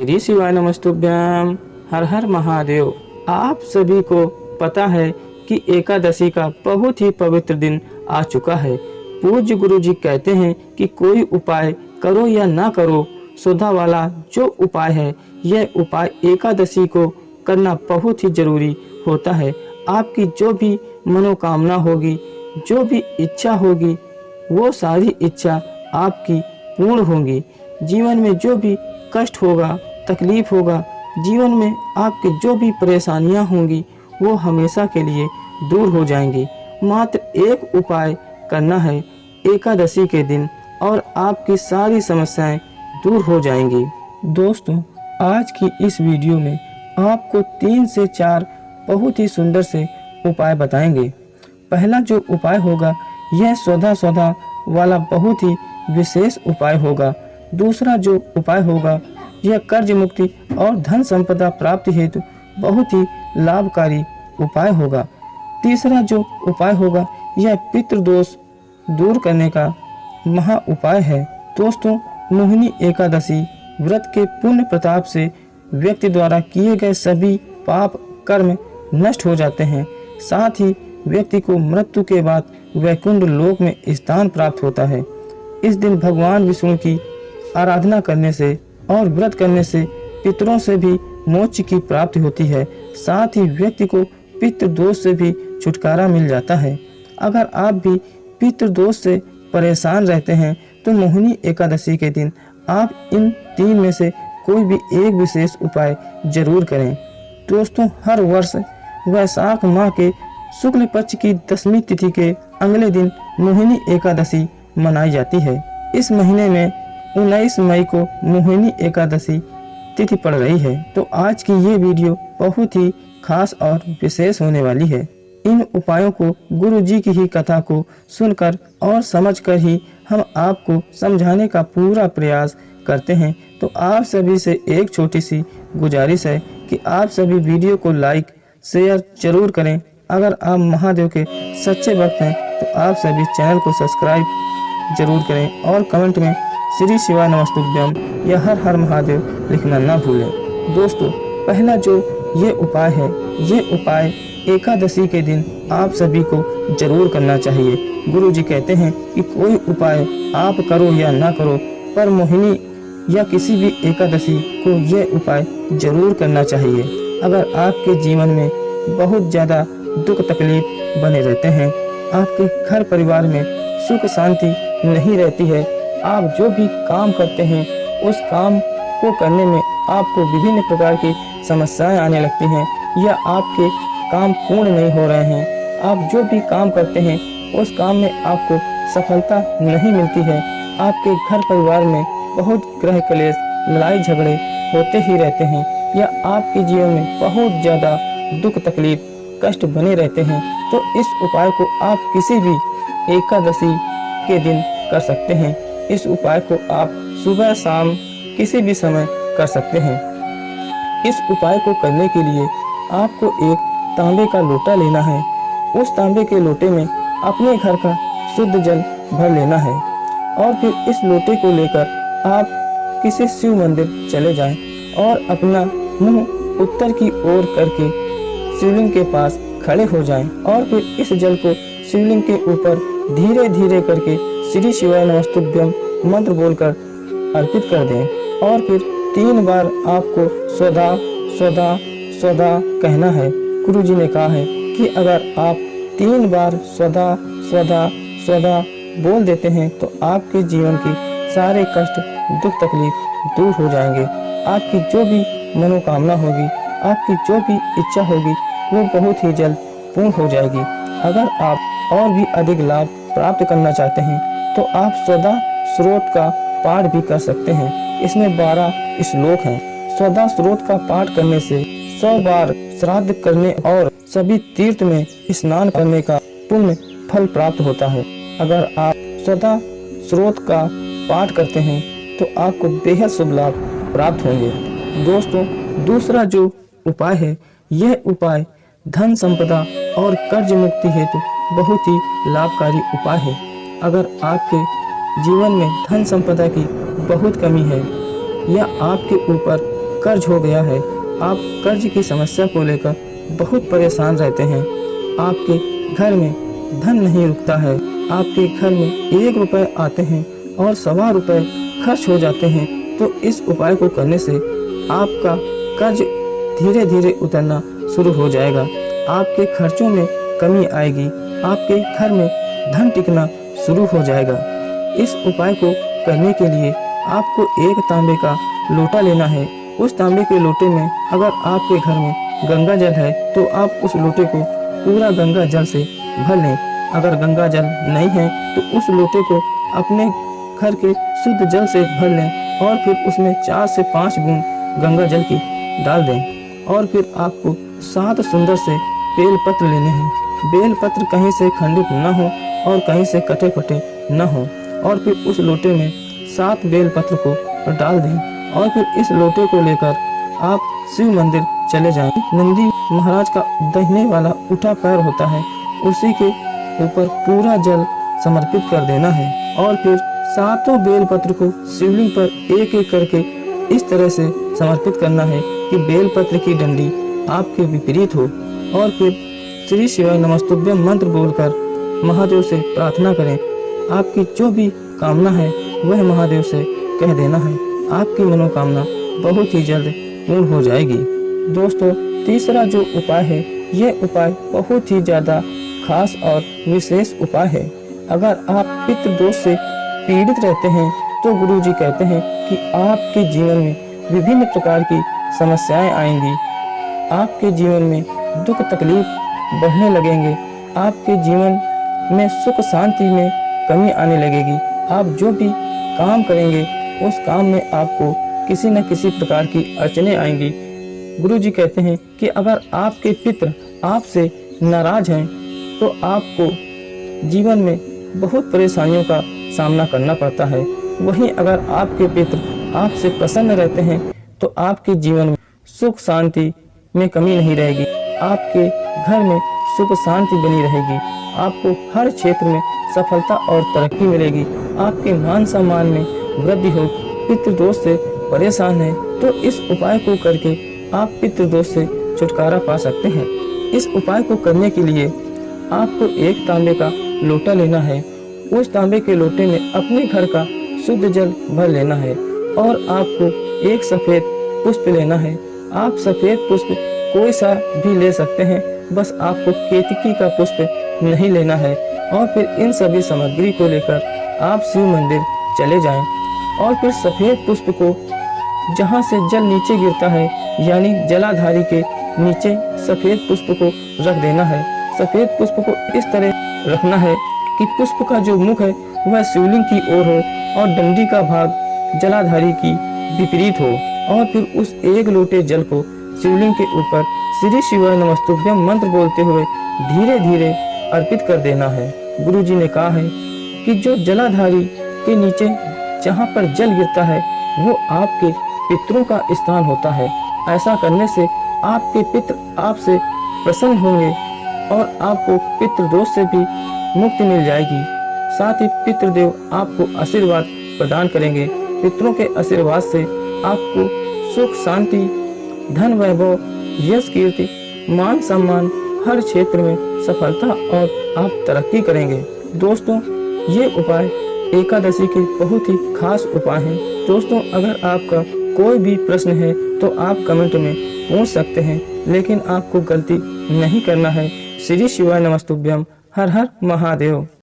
श्री शिवाय नमस्तुभ्यम। हर हर महादेव। आप सभी को पता है कि एकादशी का बहुत ही पवित्र दिन आ चुका है। पूज्य गुरु जी कहते हैं कि कोई उपाय करो या ना करो, सुधा वाला जो उपाय है, यह उपाय एकादशी को करना बहुत ही जरूरी होता है। आपकी जो भी मनोकामना होगी, जो भी इच्छा होगी, वो सारी इच्छा आपकी पूर्ण होगी। जीवन में जो भी कष्ट होगा, तकलीफ होगा, जीवन में आपके जो भी परेशानियां होंगी, वो हमेशा के लिए दूर हो जाएंगी। मात्र एक उपाय करना है एकादशी के दिन और आपकी सारी समस्याएं दूर हो जाएंगी। दोस्तों, आज की इस वीडियो में आपको 3 से 4 बहुत ही सुंदर से उपाय बताएंगे। पहला जो उपाय होगा, यह सौदा वाला बहुत ही विशेष उपाय होगा। दूसरा जो उपाय होगा, यह कर्ज मुक्ति और धन संपदा प्राप्ति हेतु बहुत ही लाभकारी उपाय होगा। तीसरा जो उपाय होगा, यह पितृदोष दूर करने का महा उपाय है। दोस्तों, मोहिनी एकादशी व्रत के पुण्य प्रताप से व्यक्ति द्वारा किए गए सभी पाप कर्म नष्ट हो जाते हैं। साथ ही व्यक्ति को मृत्यु के बाद वैकुंठ लोक में स्थान प्राप्त होता है। इस दिन भगवान विष्णु की आराधना करने से और व्रत करने से पितरों से भी मोक्ष की प्राप्ति होती है। साथ ही व्यक्ति को पितृदोष से भी छुटकारा मिल जाता है। अगर आप भी पितृदोष से परेशान रहते हैं तो मोहिनी एकादशी के दिन आप इन 3 में से कोई भी एक विशेष उपाय जरूर करें। दोस्तों, हर वर्ष वैशाख माह के शुक्ल पक्ष की 10वीं तिथि के अगले दिन मोहिनी एकादशी मनाई जाती है। इस महीने में 19 मई को मोहिनी एकादशी तिथि पड़ रही है। तो आज की ये वीडियो बहुत ही खास और विशेष होने वाली है। इन उपायों को गुरु जी की ही कथा को सुनकर और समझकर ही हम आपको समझाने का पूरा प्रयास करते हैं। तो आप सभी से एक छोटी सी गुजारिश है कि आप सभी वीडियो को लाइक शेयर जरूर करें। अगर आप महादेव के सच्चे भक्त हैं तो आप सभी चैनल को सब्सक्राइब जरूर करें और कमेंट में श्री शिवाय नमस्तुभ्यम या हर हर महादेव लिखना ना भूलें। दोस्तों, पहला जो ये उपाय है, ये उपाय एकादशी के दिन आप सभी को जरूर करना चाहिए। गुरु जी कहते हैं कि कोई उपाय आप करो या ना करो, पर मोहिनी या किसी भी एकादशी को ये उपाय जरूर करना चाहिए। अगर आपके जीवन में बहुत ज़्यादा दुख तकलीफ बने रहते हैं, आपके घर परिवार में सुख शांति नहीं रहती है, आप जो भी काम करते हैं उस काम को करने में आपको विभिन्न प्रकार की समस्याएं आने लगती हैं, या आपके काम पूर्ण नहीं हो रहे हैं, आप जो भी काम करते हैं उस काम में आपको सफलता नहीं मिलती है, आपके घर परिवार में बहुत ग्रह क्लेश लड़ाई झगड़े होते ही रहते हैं, या आपके जीवन में बहुत ज़्यादा दुख तकलीफ कष्ट बने रहते हैं, तो इस उपाय को आप किसी भी एकादशी के दिन कर सकते हैं। इस उपाय को आप सुबह शाम किसी भी समय कर सकते हैं। इस उपाय को करने के लिए आपको एक तांबे का लोटा लेना है। उस तांबे के लोटे में अपने घर का शुद्ध जल भर लेना है और फिर इस लोटे को लेकर आप किसी शिव मंदिर चले जाएं और अपना मुंह उत्तर की ओर करके शिवलिंग के पास खड़े हो जाएं और फिर इस जल को शिवलिंग के ऊपर धीरे धीरे करके श्री शिवाय नमस्तुभ्यम मंत्र बोलकर अर्पित कर दें और फिर 3 बार आपको स्वधा स्वधा स्वधा कहना है। गुरु जी ने कहा है कि अगर आप 3 बार स्वधा स्वधा स्वधा बोल देते हैं तो आपके जीवन की सारे कष्ट दुख तकलीफ दूर हो जाएंगे। आपकी जो भी मनोकामना होगी, आपकी जो भी इच्छा होगी, वो बहुत ही जल्द पूर्ण हो जाएगी। अगर आप और भी अधिक लाभ प्राप्त करना चाहते हैं तो आप स्वधा स्रोत का पाठ भी कर सकते हैं। इसमें 12 श्लोक हैं। स्वधा स्रोत का पाठ करने से 100 बार श्राद्ध करने और सभी तीर्थ में स्नान करने का पुण्य फल प्राप्त होता है। अगर आप स्वधा स्रोत का पाठ करते हैं तो आपको बेहद शुभ लाभ प्राप्त होंगे। दोस्तों, दूसरा जो उपाय है, यह उपाय धन संपदा और कर्ज मुक्ति हेतु बहुत ही लाभकारी उपाय है। अगर आपके जीवन में धन संपदा की बहुत कमी है या आपके ऊपर कर्ज हो गया है, आप कर्ज की समस्या को लेकर बहुत परेशान रहते हैं, आपके घर में धन नहीं रुकता है, आपके घर में 1 रुपए आते हैं और 1.25 रुपए खर्च हो जाते हैं, तो इस उपाय को करने से आपका कर्ज धीरे धीरे उतरना शुरू हो जाएगा। आपके खर्चों में कमी आएगी, आपके घर में धन टिकना शुरू हो जाएगा। इस उपाय को करने के लिए आपको 1 तांबे का लोटा लेना है। उस तांबे के लोटे में अगर आपके घर में गंगा जल है तो आप उस लोटे को पूरा गंगा जल से भर लें। अगर गंगा जल नहीं है तो उस लोटे को अपने घर के शुद्ध जल से भर लें और फिर उसमें 4 से 5 बूंद गंगा जल की डाल दें। और फिर आपको 7 सुंदर से बेल पत्र लेने हैं। बेल पत्र कहीं से खंडित न हो और कहीं से कटे फटे न हो, और फिर उस लोटे में 7 बेल पत्र को डाल दें और फिर इस लोटे को लेकर आप शिव मंदिर चले जाएं। नंदी महाराज का दाहिने वाला उठा पैर होता है, उसी के ऊपर पूरा जल समर्पित कर देना है और फिर 7 बेल पत्र को शिवलिंग पर एक एक करके इस तरह से समर्पित करना है कि बेल पत्र की डंडी आपके विपरीत हो, और फिर श्री शिवाय नमस्तुभ्यम मंत्र बोलकर महादेव से प्रार्थना करें। आपकी जो भी कामना है वह महादेव से कह देना है, आपकी मनोकामना बहुत ही जल्द पूर्ण हो जाएगी। दोस्तों, तीसरा जो उपाय है, यह उपाय बहुत ही ज़्यादा खास और विशेष उपाय है। अगर आप पितृदोष से पीड़ित रहते हैं तो गुरुजी कहते हैं कि आपके जीवन में विभिन्न प्रकार की समस्याएं आएंगी, आपके जीवन में दुख तकलीफ बढ़ने लगेंगे, आपके जीवन में सुख शांति में कमी आने लगेगी। आप जो भी काम करेंगे उस काम में आपको किसी न किसी प्रकार की अड़चने आएंगी। गुरुजी कहते हैं कि अगर आपके पितृ आपसे नाराज हैं तो आपको जीवन में बहुत परेशानियों का सामना करना पड़ता है। वहीं अगर आपके पितृ आपसे प्रसन्न रहते हैं तो आपके जीवन में सुख शांति में कमी नहीं रहेगी, आपके घर में सुख शांति बनी रहेगी, आपको हर क्षेत्र में सफलता और तरक्की मिलेगी, आपके मान सम्मान में वृद्धि हो। पितृदोष से परेशान है तो इस उपाय को करके आप पितृदोष से छुटकारा पा सकते हैं। इस उपाय को करने के लिए आपको 1 तांबे का लोटा लेना है। उस तांबे के लोटे में अपने घर का शुद्ध जल भर लेना है और आपको 1 सफेद पुष्प लेना है। आप सफेद पुष्प कोई सा भी ले सकते हैं, बस आपको केतकी का पुष्प नहीं लेना है। और फिर इन सभी सामग्री को लेकर आप शिव मंदिर चले जाएं और फिर सफेद पुष्प को जहां से जल नीचे गिरता है यानी जलाधारी के नीचे सफेद पुष्प को रख देना है। सफेद पुष्प को इस तरह रखना है कि पुष्प का जो मुख है वह शिवलिंग की ओर हो और डंडी का भाग जलाधारी की विपरीत हो, और फिर उस 1 लोटे जल को शिवलिंग के ऊपर श्री शिवाय नमस्तुभ्यम मंत्र बोलते हुए धीरे धीरे अर्पित कर देना है। गुरुजी ने कहा है कि जो जलाधारी के नीचे जहाँ पर जल गिरता है वो आपके पितरों का स्थान होता है। ऐसा करने से आपके पितृ आपसे प्रसन्न होंगे और आपको पितृदोष से भी मुक्ति मिल जाएगी। साथ ही पितृदेव आपको आशीर्वाद प्रदान करेंगे। पितरों के आशीर्वाद से आपको सुख शांति, धन वैभव, यश कीर्ति, मान सम्मान, हर क्षेत्र में सफलता और आप तरक्की करेंगे। दोस्तों, ये उपाय एकादशी के बहुत ही खास उपाय हैं। दोस्तों, अगर आपका कोई भी प्रश्न है तो आप कमेंट में पूछ सकते हैं, लेकिन आपको गलती नहीं करना है। श्री शिवाय नमस्तुभ्यम। हर हर महादेव।